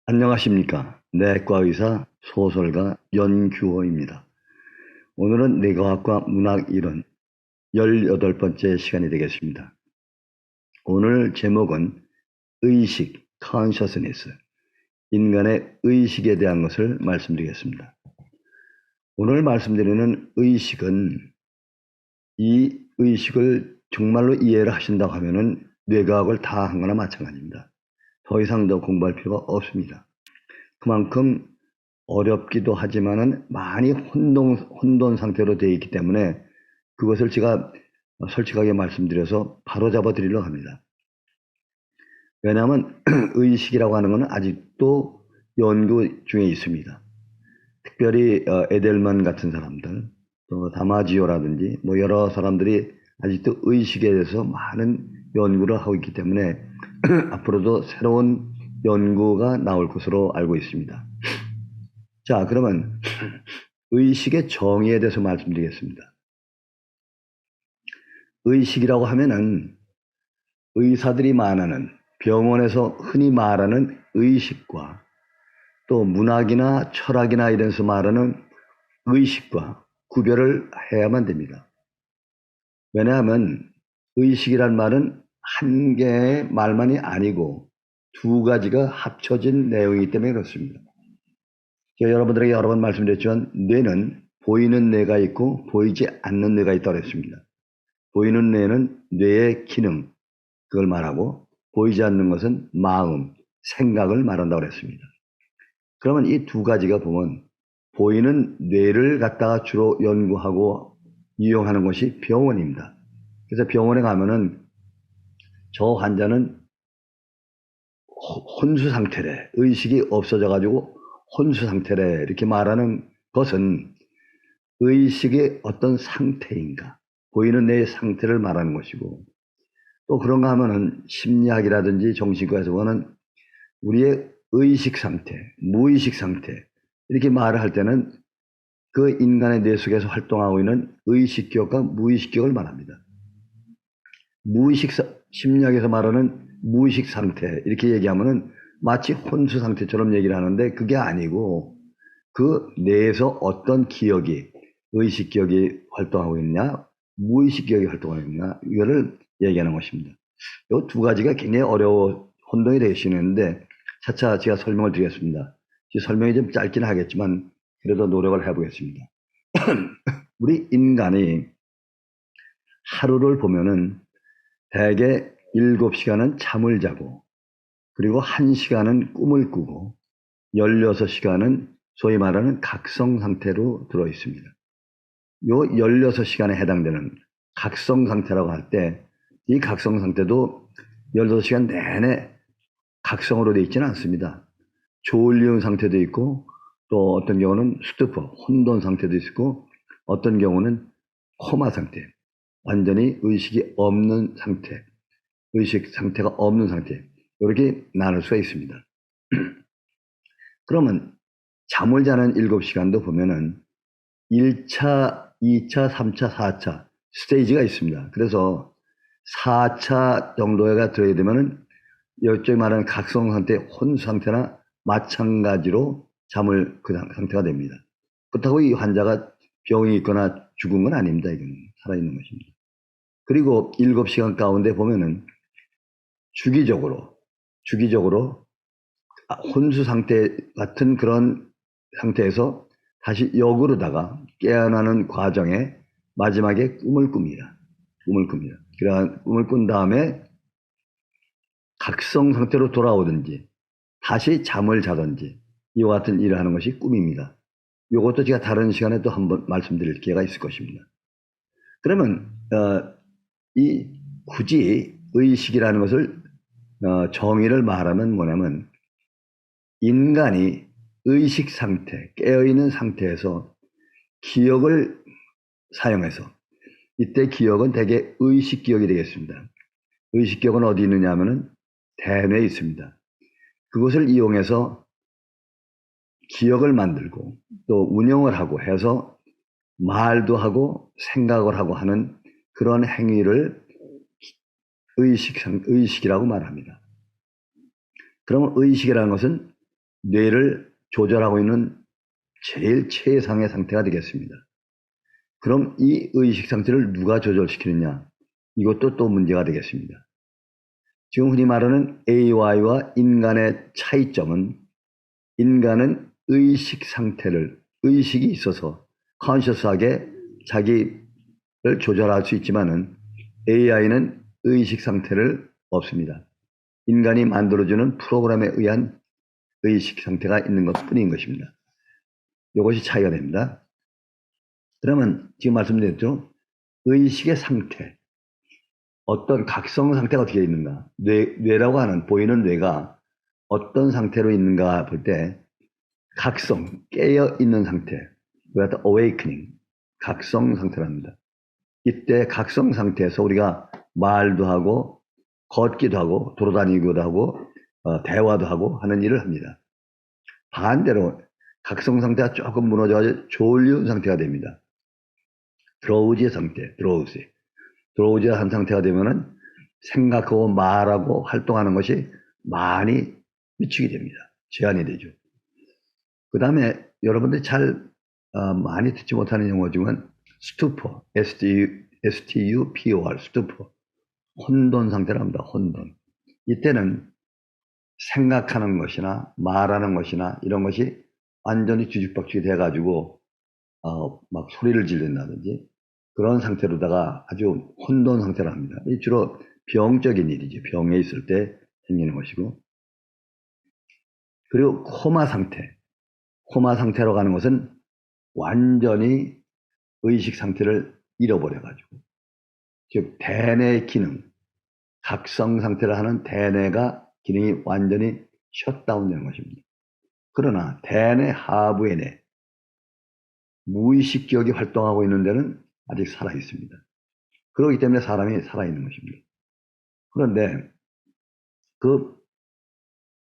안녕하십니까. 내과의사 소설가 연규호입니다. 오늘은 뇌과학과 문학 이론 18번째 시간이 되겠습니다. 오늘 제목은 의식, consciousness, 인간의 의식에 대한 것을 말씀드리겠습니다. 오늘 말씀드리는 의식은 이 의식을 정말로 이해를 하신다고 하면은 뇌과학을 다 한 거나 마찬가지입니다. 더 이상 더 공부할 필요가 없습니다. 그만큼 어렵기도 하지만은 많이 혼돈 상태로 되어 있기 때문에 그것을 제가 솔직하게 말씀드려서 바로잡아 드리려고 합니다. 왜냐하면 의식이라고 하는 것은 아직도 연구 중에 있습니다. 특별히 에델만 같은 사람들, 또 다마지오라든지 뭐 여러 사람들이 아직도 의식에 대해서 많은 연구를 하고 있기 때문에 앞으로도 새로운 연구가 나올 것으로 알고 있습니다. 자, 그러면 의식의 정의에 대해서 말씀드리겠습니다. 의식이라고 하면은 의사들이 말하는, 병원에서 흔히 말하는 의식과 또 문학이나 철학이나 이런 데서 말하는 의식과 구별을 해야만 됩니다. 왜냐하면 의식이란 말은 한 개의 말만이 아니고 두 가지가 합쳐진 내용이기 때문에 그렇습니다. 제가 여러분들에게 여러 번 말씀드렸지만 뇌는 보이는 뇌가 있고 보이지 않는 뇌가 있다고 했습니다. 보이는 뇌는 뇌의 기능, 그걸 말하고 보이지 않는 것은 마음, 생각을 말한다고 했습니다. 그러면 이 두 가지가 보면 보이는 뇌를 갖다가 주로 연구하고 이용하는 것이 병원입니다. 그래서 병원에 가면은 저 환자는 혼수 상태래, 의식이 없어져 가지고 혼수 상태래 이렇게 말하는 것은 의식의 어떤 상태인가, 보이는 뇌의 상태를 말하는 것이고, 또 그런가 하면은 심리학이라든지 정신과에서 보는 우리의 의식 상태, 무의식 상태 이렇게 말을 할 때는 그 인간의 뇌 속에서 활동하고 있는 의식격과 무의식격을 말합니다. 무의식 심리학에서 말하는 무의식 상태 이렇게 얘기하면은 마치 혼수 상태처럼 얘기를 하는데 그게 아니고 그 뇌에서 어떤 기억이 의식격이 활동하고 있냐 무의식 기억이 활동하고 있냐 이거를 얘기하는 것입니다. 이 두 가지가 굉장히 어려워 혼동이 되시는데 차차 제가 설명을 드리겠습니다. 설명이 좀 짧긴 하겠지만 그래도 노력을 해보겠습니다. 우리 인간이 하루를 보면은 대개 7시간은 잠을 자고 그리고 1시간은 꿈을 꾸고 16시간은 소위 말하는 각성 상태로 들어 있습니다. 요 16시간에 해당되는 각성 상태라고 할 때 이 각성 상태도 16시간 내내 각성으로 되어 있지는 않습니다. 졸리운 상태도 있고 또 어떤 경우는 스투퍼, 혼돈 상태도 있고 어떤 경우는 코마 상태, 완전히 의식이 없는 상태, 의식 상태가 없는 상태 이렇게 나눌 수가 있습니다. 그러면 잠을 자는 7시간도 보면은 1차, 2차, 3차, 4차 스테이지가 있습니다. 그래서 4차 정도가 들어야 되면은 이쪽에 말하는 각성 상태, 혼수 상태나 마찬가지로 잠을 그 상태가 됩니다. 그렇다고 이 환자가 병이 있거나 죽은 건 아닙니다. 이거는 살아있는 것입니다. 그리고 7시간 가운데 보면은 주기적으로 혼수 상태 같은 그런 상태에서 다시 역으로다가 깨어나는 과정에 마지막에 꿈을 꿉니다. 꿈을 꿉니다. 그러한 꿈을 꾼 다음에 각성 상태로 돌아오든지 다시 잠을 자든지 이와 같은 일을 하는 것이 꿈입니다. 이것도 제가 다른 시간에 또 한번 말씀드릴 기회가 있을 것입니다. 그러면 이 굳이 의식이라는 것을 정의를 말하면 뭐냐면 인간이 의식 상태, 깨어있는 상태에서 기억을 사용해서 이때 기억은 대개 의식 기억이 되겠습니다. 의식 기억은 어디 있느냐 하면은 대뇌에 있습니다. 그것을 이용해서 기억을 만들고 또 운영을 하고 해서 말도 하고 생각을 하고 하는 그런 행위를 의식이라고 말합니다. 그러면 의식이라는 것은 뇌를 조절하고 있는 제일 최상의 상태가 되겠습니다. 그럼 이 의식 상태를 누가 조절시키느냐? 이것도 또 문제가 되겠습니다. 지금 흔히 말하는 AI와 인간의 차이점은 인간은 의식 상태를, 의식이 있어서 컨셔스하게 자기를 조절할 수 있지만은 AI는 의식 상태를 없습니다. 인간이 만들어주는 프로그램에 의한 의식 상태가 있는 것 뿐인 것입니다. 이것이 차이가 됩니다. 그러면 지금 말씀드렸죠? 의식의 상태, 어떤 각성 상태가 어떻게 있는가? 뇌라고 하는 보이는 뇌가 어떤 상태로 있는가 볼 때 각성, 깨어 있는 상태, 그래서 awakening, 각성 상태랍니다. 이때 각성 상태에서 우리가 말도 하고 걷기도 하고 돌아다니기도 하고 대화도 하고 하는 일을 합니다. 반대로 각성 상태가 조금 무너져가지고 졸린 상태가 됩니다. 드로우지의 상태, 드로우지한 상태가 되면은 생각하고 말하고 활동하는 것이 많이 미치게 됩니다. 제한이 되죠. 그 다음에 여러분들이 잘 많이 듣지 못하는 용어 중은 스투퍼, STUPOR, 스투퍼, 혼돈 상태랍니다. 혼돈. 이때는 생각하는 것이나 말하는 것이나 이런 것이 완전히 뒤죽박죽이 돼가지고 막 소리를 지른다든지 그런 상태로다가 아주 혼돈 상태를 합니다. 이 주로 병적인 일이죠. 병에 있을 때 생기는 것이고. 그리고 코마 상태. 코마 상태로 가는 것은 완전히 의식 상태를 잃어버려가지고, 즉 대뇌 기능, 각성 상태를 하는 대뇌가 기능이 완전히 셧다운되는 것입니다. 그러나 대뇌 하부의 뇌, 무의식 기억이 활동하고 있는 데는 아직 살아 있습니다. 그렇기 때문에 사람이 살아있는 것입니다. 그런데 그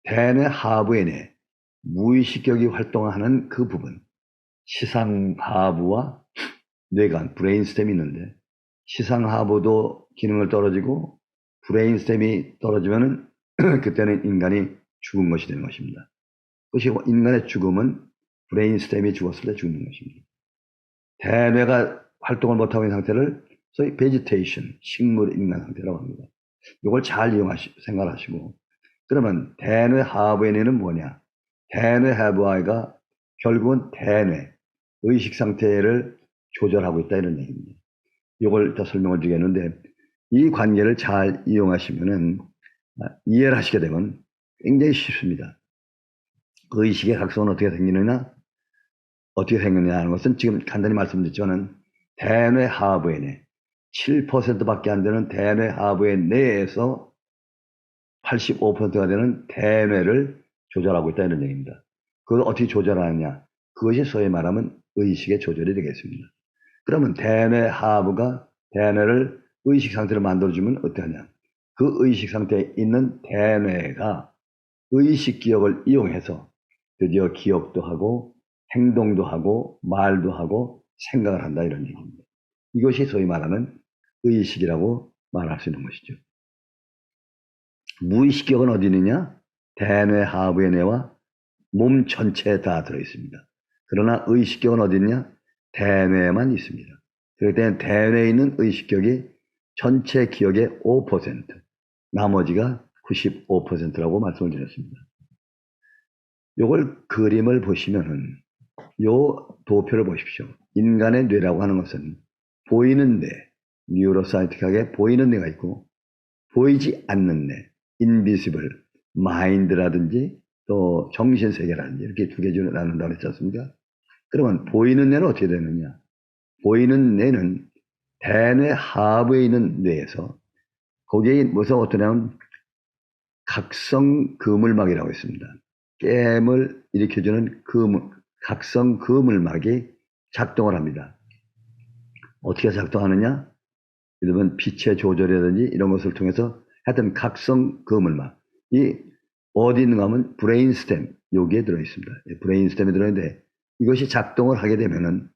대뇌 하부의 뇌, 무의식 기억이 활동하는 그 부분, 시상하부와 뇌간, 브레인스템이 있는데 시상하부도 기능을 떨어지고 브레인스템이 떨어지면은 그때는 인간이 죽은 것이 되는 것입니다. 그것이 인간의 죽음은 브레인스템이 죽었을 때 죽는 것입니다. 대뇌가 활동을 못하고 있는 상태를 소위 베지테이션, 식물 인간 상태라고 합니다. 이걸 잘 생각하시고, 그러면 대뇌 하부의 뇌는 뭐냐? 대뇌 하부가 결국은 대뇌, 의식 상태를 조절하고 있다 이런 얘기입니다. 이걸 더 설명을 드리겠는데 이 관계를 잘 이용하시면은 이해를 하시게 되면 굉장히 쉽습니다. 그 의식의 각성은 어떻게 생기느냐? 어떻게 생겼냐 하는 것은 지금 간단히 말씀드렸지만 대뇌 하부의 뇌 7%밖에 안 되는 대뇌 하부의 뇌에서 85%가 되는 대뇌를 조절하고 있다 이런 얘기입니다. 그걸 어떻게 조절하느냐? 그것이 소위 말하면 의식의 조절이 되겠습니다. 그러면 대뇌 하부가 대뇌를 의식 상태로 만들어주면 어떠하냐? 그 의식 상태에 있는 대뇌가 의식 기억을 이용해서 드디어 기억도 하고 행동도 하고 말도 하고 생각을 한다 이런 얘기입니다. 이것이 소위 말하는 의식이라고 말할 수 있는 것이죠. 무의식 기억은 어디 있느냐? 대뇌 하부의 뇌와 몸 전체에 다 들어있습니다. 그러나 의식 기억은 어디 있냐? 대뇌에만 있습니다. 그렇기 때문에 대뇌에 있는 의식 기억이 전체 기억의 5%, 나머지가 95%라고 말씀을 드렸습니다. 요걸 그림을 보시면은 요 도표를 보십시오. 인간의 뇌라고 하는 것은 보이는 뇌, 뉴로사이틱하게 보이는 뇌가 있고 보이지 않는 뇌, 인비시블, 마인드라든지 또 정신세계라든지 이렇게 두 개로 나눈다고 했지 않습니까? 그러면 보이는 뇌는 어떻게 되느냐? 보이는 뇌는 대뇌 하부에 있는 뇌에서 거기에 무슨 어떠냐면 각성 그물막이라고 있습니다. 깨임을 일으켜주는 각성 그물막이 작동을 합니다. 어떻게 작동하느냐? 이러면 빛의 조절이라든지 이런 것을 통해서 하여튼 각성 그물막. 이 어디 있는가 하면 브레인스템, 여기에 들어있습니다. 브레인스템에 들어있는데 이것이 작동을 하게 되면은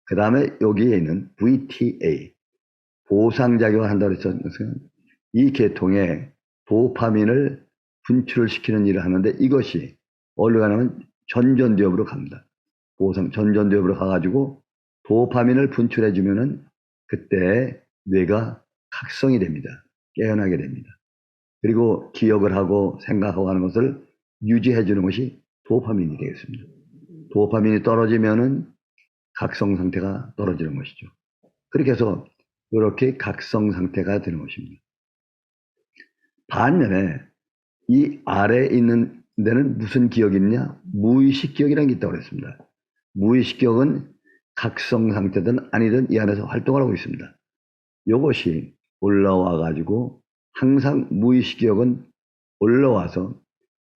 그 다음에 여기에 있는 VTA, 보상작용을 한다고 했잖아요. 이 계통에 도파민을 분출을 시키는 일을 하는데 이것이 어디로 가냐면 전전두엽으로 갑니다. 보상 전전두엽으로 가가지고 도파민을 분출해주면은 그때 뇌가 각성이 됩니다. 깨어나게 됩니다. 그리고 기억을 하고 생각하고 하는 것을 유지해주는 것이 도파민이 되겠습니다. 도파민이 떨어지면은 각성 상태가 떨어지는 것이죠. 그렇게 해서 이렇게 각성 상태가 되는 것입니다. 반면에 이 아래에 있는 데는 무슨 기억이 있냐? 무의식 기억이라는 게 있다고 그랬습니다. 무의식 기억은 각성 상태든 아니든 이 안에서 활동을 하고 있습니다. 이것이 올라와 가지고 항상 무의식 기억은 올라와서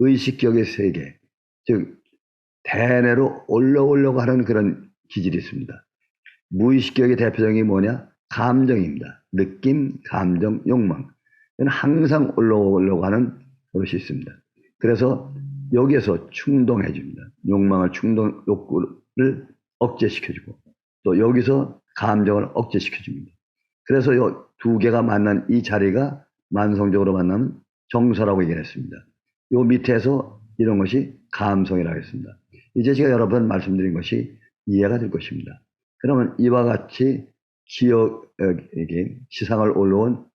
의식 기억의 세계, 즉 대뇌로 올라오려고 하는 그런 기질이 있습니다. 무의식 기억의 대표적인 뭐냐? 감정입니다. 느낌, 감정, 욕망. 이는 항상 올라오려고 하는 것이 있습니다. 그래서 여기에서 충동해 줍니다. 욕망을 충동, 욕구를 억제시켜주고 또 여기서 감정을 억제시켜 줍니다. 그래서 이 두 개가 만난 이 자리가 만성적으로 만나면 정서라고 얘기했습니다. 요 밑에서 이런 것이 감성이라고 했습니다. 이제 제가 여러 번 말씀드린 것이 이해가 될 것입니다. 그러면 이와 같이 기억에게 시상을 올라온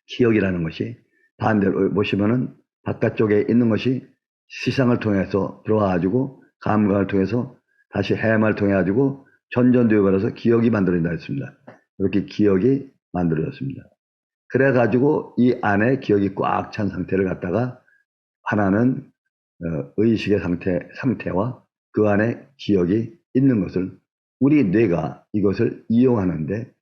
기억이라는 것이 반대로 보시면은 바깥쪽에 있는 것이 시상을 통해서 들어와가지고 감각을 통해서 다시 해마를 통해가지고 전전두엽에 걸어서 기억이 만들어진다 했습니다. 이렇게 기억이 만들어졌습니다. 그래가지고 이 안에 기억이 꽉 찬 상태를 갖다가 하나는 의식의 상태와 그 안에 기억이 있는 것을 우리 뇌가 이것을 이용하는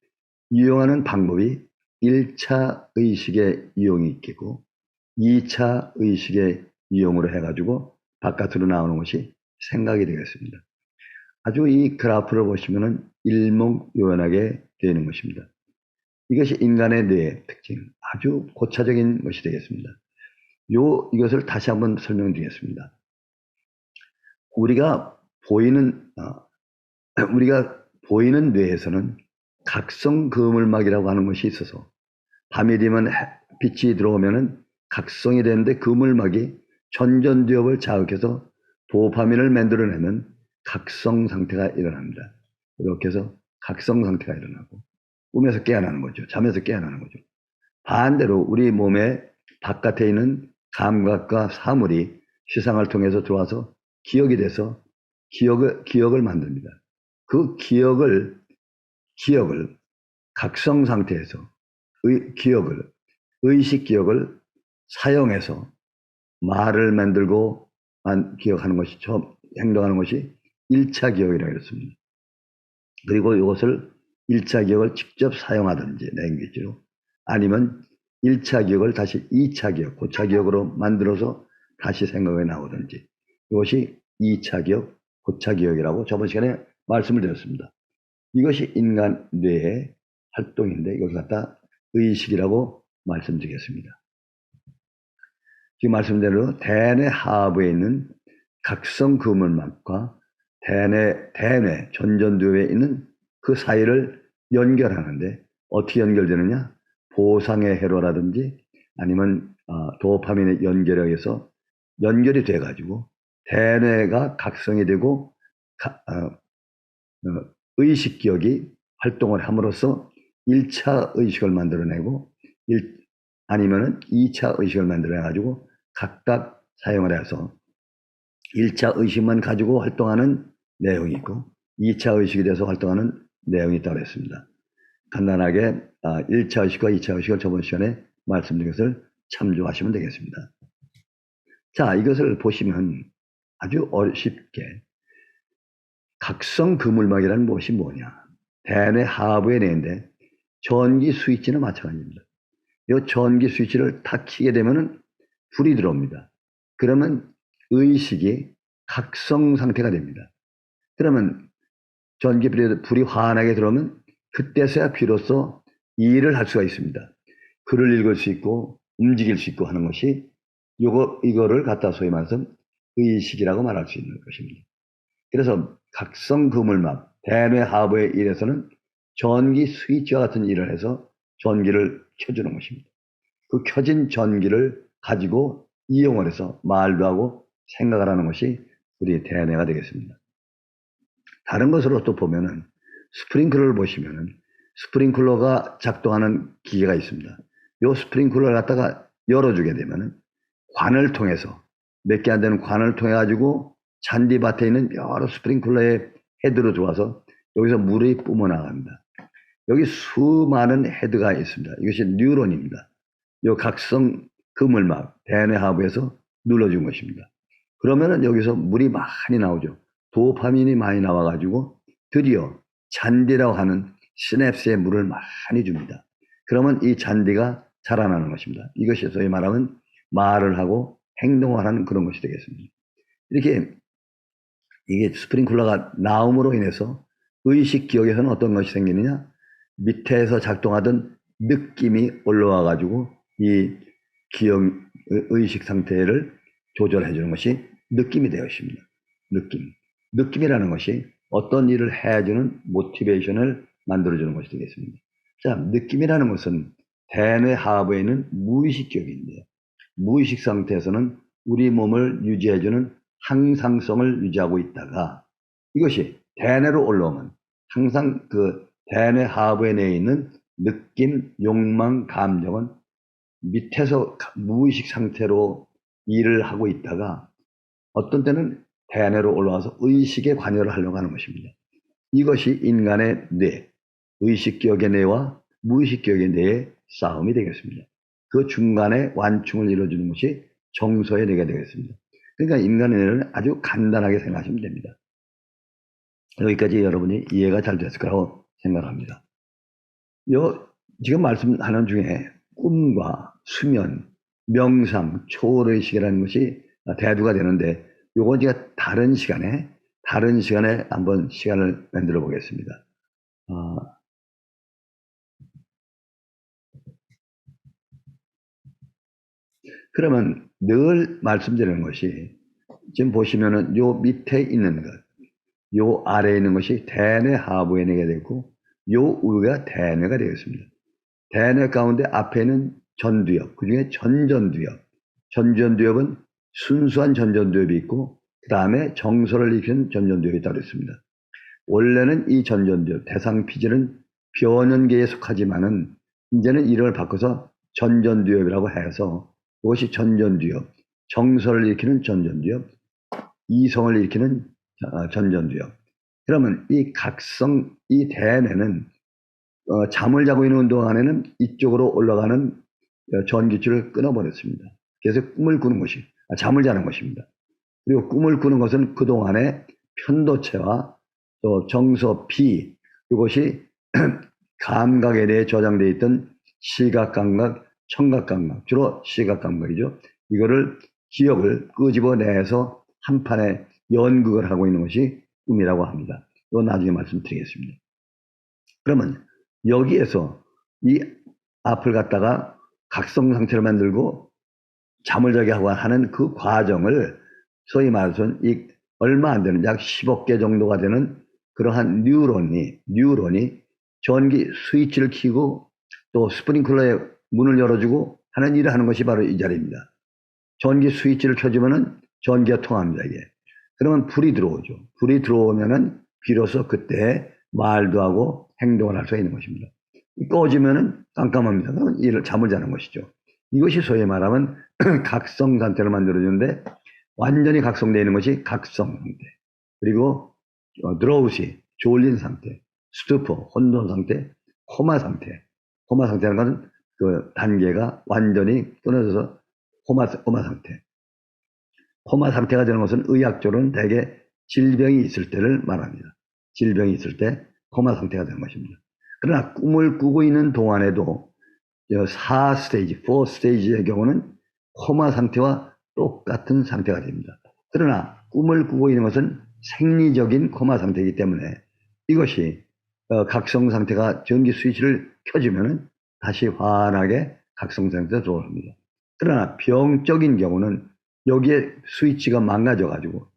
방법이 1차 의식의 이용이 있겠고 2차 의식의 이용으로 해가지고 바깥으로 나오는 것이 생각이 되겠습니다. 아주 이 그래프를 보시면은 일목요연하게 되는 것입니다. 이것이 인간의 뇌의 특징, 아주 고차적인 것이 되겠습니다. 이것을 다시 한번 설명드리겠습니다. 우리가 보이는 뇌에서는 각성 그물막이라고 하는 것이 있어서 밤이 되면 빛이 들어오면은 각성이 되는데 그물막이 전전두엽을 자극해서 도파민을 만들어내는 각성 상태가 일어납니다. 이렇게 해서 각성 상태가 일어나고 꿈에서 깨어나는 거죠. 잠에서 깨어나는 거죠. 반대로 우리 몸의 바깥에 있는 감각과 사물이 시상을 통해서 들어와서 기억이 돼서 기억을 만듭니다. 그 기억을 각성 상태에서 의식 기억을 사용해서 말을 만들고 기억하는 것이 행동하는 것이 1차 기억이라고 했습니다. 그리고 이것을 1차 기억을 직접 사용하든지 랭귀지로 아니면 1차 기억을 다시 2차 기억, 고차 기억으로 만들어서 다시 생각에 나오든지 이것이 2차 기억, 고차 기억이라고 저번 시간에 말씀을 드렸습니다. 이것이 인간 뇌의 활동인데 이걸 갖다 의식이라고 말씀드리겠습니다. 지금 말씀대로 대뇌 하부에 있는 각성 그물막과 대뇌 전전두엽에 있는 그 사이를 연결하는데 어떻게 연결되느냐? 보상의 회로라든지 아니면 도파민의 연결에 의해서 연결이 돼가지고 대뇌가 각성이 되고 의식 기억이 활동을 함으로써 1차 의식을 만들어내고 아니면은 2차 의식을 만들어내가지고 각각 사용을 해서 1차 의식만 가지고 활동하는 내용이 있고 2차 의식이 돼서 활동하는 내용이 있다고 했습니다. 간단하게 1차 의식과 2차 의식을 저번 시간에 말씀드린 것을 참조하시면 되겠습니다. 자, 이것을 보시면 아주 쉽게 각성 그물막이라는 무엇이 뭐냐? 대뇌 하부에 내는데 전기 스위치는 마찬가지입니다. 이 전기 스위치를 탁 켜게 되면은 불이 들어옵니다. 그러면 의식이 각성 상태가 됩니다. 그러면 불이 환하게 들어오면 그때서야 비로소 일을 할 수가 있습니다. 글을 읽을 수 있고 움직일 수 있고 하는 것이 이거를 갖다 소위 말해서 의식이라고 말할 수 있는 것입니다. 그래서 각성 그물막, 대뇌 하부의 일에서는 전기 스위치와 같은 일을 해서 전기를 켜주는 것입니다. 그 켜진 전기를 가지고 이용을 해서 말도 하고 생각을 하는 것이 우리 대뇌가 되겠습니다. 다른 것으로 또 보면은 스프링클러를 보시면은 스프링클러가 작동하는 기계가 있습니다. 이 스프링클러를 갖다가 열어주게 되면은 관을 통해서 몇 개 안 되는 관을 통해 가지고 잔디밭에 있는 여러 스프링클러의 헤드로 들어와서 여기서 물이 뿜어나갑니다. 여기 수많은 헤드가 있습니다. 이것이 뉴런입니다. 이 각성 그물막 대뇌 하부에서 눌러준 것입니다. 그러면은 여기서 물이 많이 나오죠. 도파민이 많이 나와가지고 드디어 잔디라고 하는 시냅스에 물을 많이 줍니다. 그러면 이 잔디가 자라나는 것입니다. 이것이 소위 말하면 말을 하고 행동을 하는 그런 것이 되겠습니다. 이렇게 이게 스프링클러가 나옴으로 인해서 의식 기억에서는 어떤 것이 생기느냐? 밑에서 작동하던 느낌이 올라와 가지고 이 기억 의식 상태를 조절해 주는 것이 느낌이 되었습니다. 느낌이라는 것이 어떤 일을 해주는 모티베이션을 만들어주는 것이 되겠습니다. 자, 느낌이라는 것은 대뇌 하부에 있는 무의식 기억인데요. 무의식 상태에서는 우리 몸을 유지해주는 항상성을 유지하고 있다가 이것이 대뇌로 올라오면 항상 그 대뇌 하부에 내에 있는 느낌, 욕망, 감정은 밑에서 무의식 상태로 일을 하고 있다가 어떤 때는 대뇌로 올라와서 의식에 관여를 하려고 하는 것입니다. 이것이 인간의 뇌, 의식기억의 뇌와 무의식기억의 뇌의 싸움이 되겠습니다. 그 중간에 완충을 이루어주는 것이 정서의 뇌가 되겠습니다. 그러니까 인간의 뇌는 아주 간단하게 생각하시면 됩니다. 여기까지 여러분이 이해가 잘 됐을 거라고 생각합니다. 지금 말씀하는 중에 꿈과 수면, 명상, 초월의식이라는 것이 대두가 되는데 요건 제가 다른 시간에 한번 시간을 만들어 보겠습니다. 그러면 늘 말씀드리는 것이 지금 보시면은 요 밑에 있는 것, 요 아래에 있는 것이 대뇌 하부의 뇌가 되고 요 위가 대뇌가 되겠습니다. 대뇌 가운데 앞에는 전두엽, 그 중에 전전두엽은 순수한 전전두엽이 있고 그 다음에 정서를 일으키는 전전두엽이 따로 있습니다. 원래는 이 전전두엽, 대상피질은 변연계에 속하지만은 이제는 이름을 바꿔서 전전두엽이라고 해서 그것이 전전두엽, 정서를 일으키는 전전두엽, 이성을 일으키는 전전두엽. 그러면 이 각성, 이 대뇌는 잠을 자고 있는 동안에는 이쪽으로 올라가는 전기줄을 끊어버렸습니다. 그래서 꿈을 꾸는 것이, 잠을 자는 것입니다. 그리고 꿈을 꾸는 것은 그동안에 편도체와 또 정서, 피, 이것이 감각에 대해 저장되어 있던 시각감각, 청각감각, 주로 시각감각이죠. 이거를 기억을 끄집어내서 한 판에 연극을 하고 있는 것이 꿈이라고 합니다. 이건 나중에 말씀드리겠습니다. 그러면 여기에서 이 앞을 갖다가 각성 상태를 만들고 잠을 자게 하고 하는 그 과정을 소위 말해서 이 얼마 안 되는 약 10억 개 정도가 되는 그러한 뉴런이 전기 스위치를 켜고 또 스프링클러의 문을 열어주고 하는 일을 하는 것이 바로 이 자리입니다. 전기 스위치를 켜주면은 전기가 통합니다, 이게. 그러면 불이 들어오죠. 불이 들어오면은 비로소 그때 말도 하고 행동을 할 수 있는 것입니다. 꺼지면은 깜깜합니다. 그러면 잠을 자는 것이죠. 이것이 소위 말하면 각성 상태를 만들어주는데 완전히 각성되어 있는 것이 각성 상태. 그리고 드로우시, 졸린 상태, 스투퍼, 혼돈 상태, 코마 상태. 코마 상태라는 것은 그 단계가 완전히 끊어져서 코마 상태. 코마 상태가 되는 것은 의학적으로는 대개 질병이 있을 때를 말합니다. 질병이 있을 때 코마 상태가 되는 것입니다. 그러나 꿈을 꾸고 있는 동안에도 4스테이지, 4스테이지의 경우는 코마 상태와 똑같은 상태가 됩니다. 그러나 꿈을 꾸고 있는 것은 생리적인 코마 상태이기 때문에 이것이 각성 상태가 전기 스위치를 켜주면 다시 환하게 각성 상태로 들어옵니다. 그러나 병적인 경우는 여기에 스위치가 망가져가지고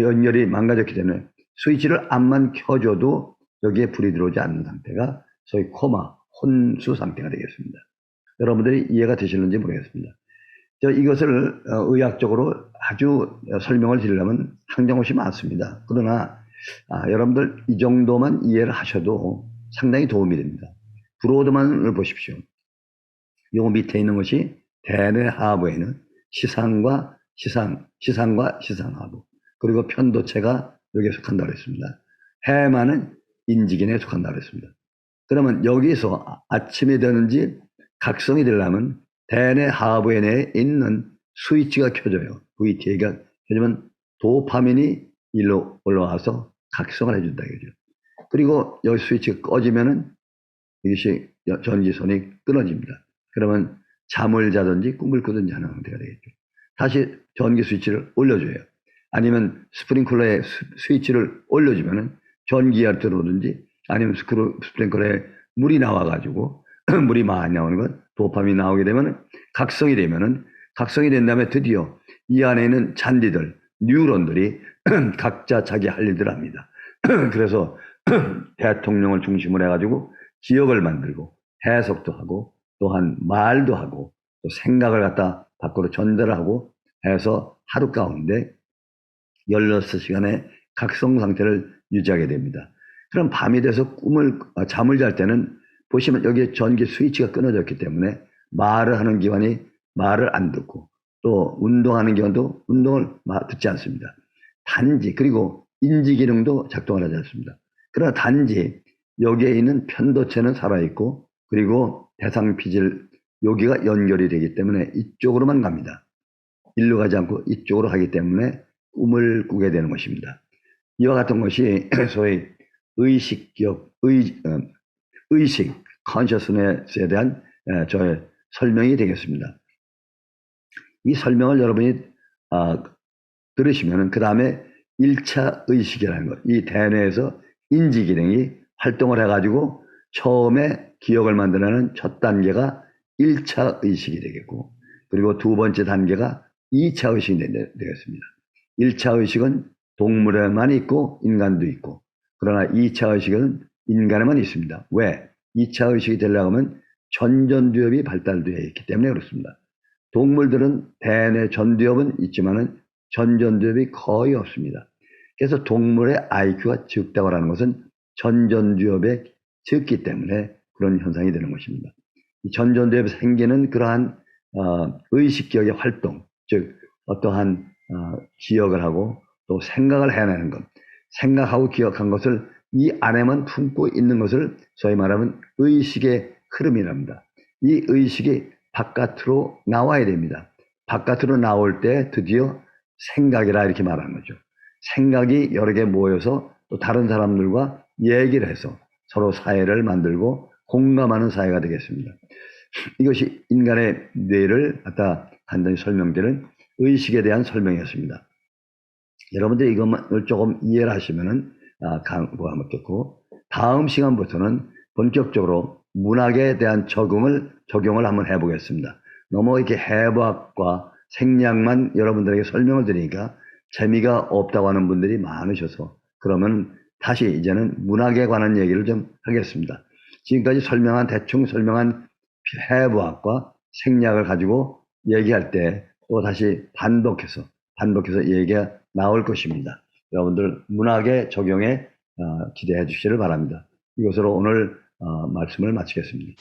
연결이 망가졌기 때문에 스위치를 암만 켜줘도 여기에 불이 들어오지 않는 상태가 소위 코마, 혼수 상태가 되겠습니다. 여러분들이 이해가 되시는지 모르겠습니다. 이것을 의학적으로 아주 설명을 드리려면 항정옷이 많습니다. 그러나 여러분들 이 정도만 이해를 하셔도 상당히 도움이 됩니다. 브로드만을 보십시오. 요 밑에 있는 것이 대뇌 하부에는 시상과 시상하부, 그리고 편도체가 여기에 속한다고 했습니다. 해만은 인지기능에 속한다고 했습니다. 그러면 여기서 아침이 되는지 각성이 되려면 대뇌 하부에 있는 스위치가 켜져요. VTA가 켜지면 도파민이 일로 올라와서 각성을 해준다 이거죠. 그리고 여기 스위치가 꺼지면은 이것이 전기선이 끊어집니다. 그러면 잠을 자든지 꿈을 꾸든지 하는 상태가 되겠죠. 다시 전기 스위치를 올려줘요. 아니면 스프링클러에 스위치를 올려주면은 전기가 들어오든지, 아니면 스프링클러에 물이 나와가지고 물이 많이 나오는 건 도파민이 나오게 되면 각성이 된 다음에 드디어 이 안에 있는 잔디들, 뉴런들이 각자 자기 할 일들을 합니다. 그래서 대통령을 중심으로 해가지고 기억을 만들고 해석도 하고 또한 말도 하고 또 생각을 갖다 밖으로 전달을 하고 해서 하루 가운데 16시간의 각성 상태를 유지하게 됩니다. 그럼 밤이 돼서 잠을 잘 때는 보시면 여기에 전기 스위치가 끊어졌기 때문에 말을 하는 기관이 말을 안 듣고, 또 운동하는 기관도 운동을 듣지 않습니다. 단지, 그리고 인지 기능도 작동을 하지 않습니다. 그러나 단지 여기에 있는 편도체는 살아있고, 그리고 대상피질 여기가 연결이 되기 때문에 이쪽으로만 갑니다. 일로 가지 않고 이쪽으로 가기 때문에 꿈을 꾸게 되는 것입니다. 이와 같은 것이 소위 의식, 컨셔스네스에 대한 저의 설명이 되겠습니다. 이 설명을 여러분이 들으시면 그 다음에 1차 의식이라는 것, 이 대뇌에서 인지 기능이 활동을 해가지고 처음에 기억을 만들어내는 첫 단계가 1차 의식이 되겠고, 그리고 두 번째 단계가 2차 의식이 되겠습니다. 1차 의식은 동물에만 있고 인간도 있고, 그러나 2차 의식은 인간에만 있습니다. 왜? 2차 의식이 되려고 하면 전전두엽이 발달되어 있기 때문에 그렇습니다. 동물들은 대뇌 전두엽은 있지만은 전전두엽이 거의 없습니다. 그래서 동물의 IQ가 적다고 하는 것은 전전두엽에 적기 때문에 그런 현상이 되는 것입니다. 이 전전두엽에 생기는 그러한 의식기억의 활동, 즉 어떠한 기억을 하고 또 생각을 해내는 것, 생각하고 기억한 것을 이 안에만 품고 있는 것을 소위 말하면 의식의 흐름이랍니다. 이 의식이 바깥으로 나와야 됩니다. 바깥으로 나올 때 드디어 생각이라 이렇게 말하는 거죠. 생각이 여러 개 모여서 또 다른 사람들과 얘기를 해서 서로 사회를 만들고 공감하는 사회가 되겠습니다. 이것이 인간의 뇌를 갖다 간단히 설명드리는 의식에 대한 설명이었습니다. 여러분들이 이것을 조금 이해를 하시면은 강구가 먹겠고, 다음 시간부터는 본격적으로 문학에 대한 적용을 한번 해보겠습니다. 너무 이렇게 해부학과 생략만 여러분들에게 설명을 드리니까 재미가 없다고 하는 분들이 많으셔서, 그러면 다시 이제는 문학에 관한 얘기를 좀 하겠습니다. 지금까지 대충 설명한 해부학과 생략을 가지고 얘기할 때 또 다시 반복해서 얘기가 나올 것입니다. 여러분들 문학의 적용에 기대해 주시기를 바랍니다. 이것으로 오늘 말씀을 마치겠습니다.